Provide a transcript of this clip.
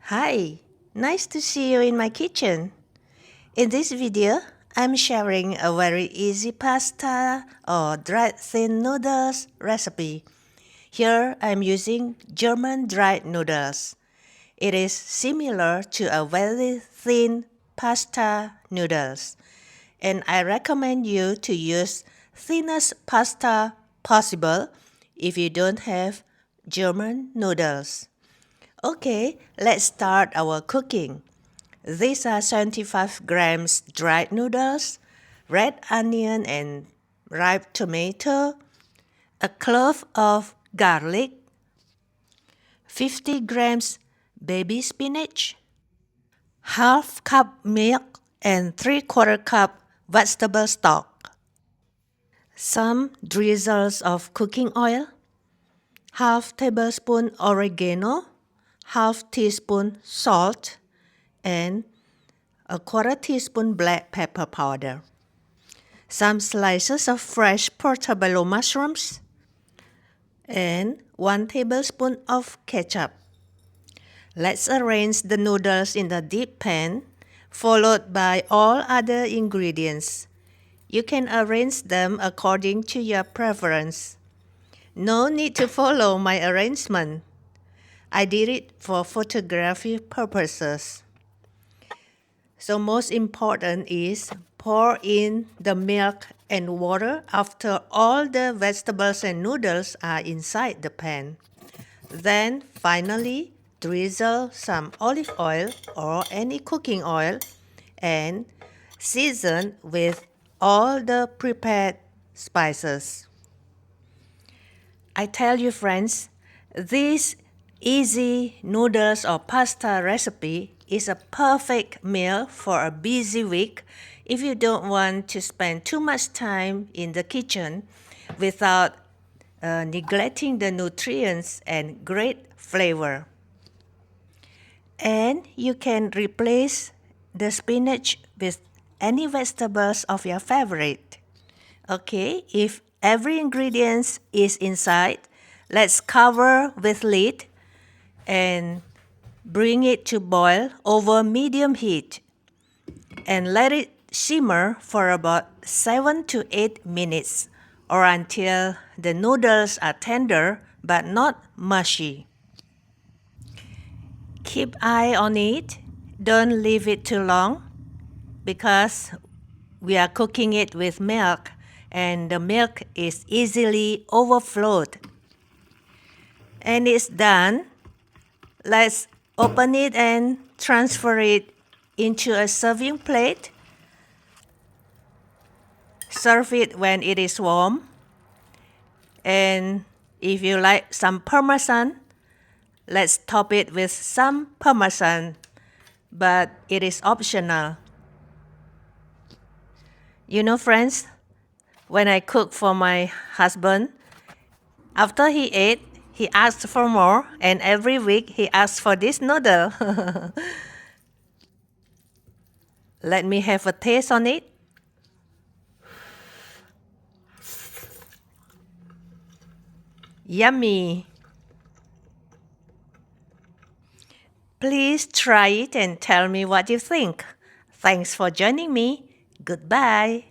Hi, nice to see you in my kitchen. In this video, I'm sharing a very easy pasta or dried thin noodles recipe. Here I'm using German dried noodles. It is similar to a very thin pasta noodles, and I recommend you to use thinnest pasta possible if you don't have German noodles. Okay, let's start our cooking. These are 75 grams dried noodles, red onion and ripe tomato, a clove of garlic, 50 grams baby spinach, half cup milk and 3/4 cup vegetable stock, some drizzles of cooking oil, half tablespoon oregano, half teaspoon salt, and a 1/4 teaspoon black pepper powder, some slices of fresh portobello mushrooms, and 1 tablespoon of ketchup. Let's arrange the noodles in the deep pan, followed by all other ingredients. You can arrange them according to your preference. No need to follow my arrangement. I did it for photography purposes. So most important is pour in the milk and water after all the vegetables and noodles are inside the pan. Then finally drizzle some olive oil or any cooking oil and season with all the prepared spices. I tell you friends, this easy noodles or pasta recipe is a perfect meal for a busy week if you don't want to spend too much time in the kitchen without neglecting the nutrients and great flavor. And you can replace the spinach with any vegetables of your favorite. Okay, if every ingredient is inside, let's cover with lid and bring it to boil over medium heat and let it simmer for about 7 to 8 minutes or until the noodles are tender but not mushy. Keep eye on it. Don't leave it too long because we are cooking it with milk and the milk is easily overflowed. And it's done. Let's open it and transfer it into a serving plate. Serve it when it is warm. And if you like some parmesan, let's top it with some parmesan, but it is optional. You know, friends, when I cook for my husband, after he ate, he asked for more, and every week he asks for this noodle. Let me have a taste on it. Yummy! Please try it and tell me what you think. Thanks for joining me. Goodbye.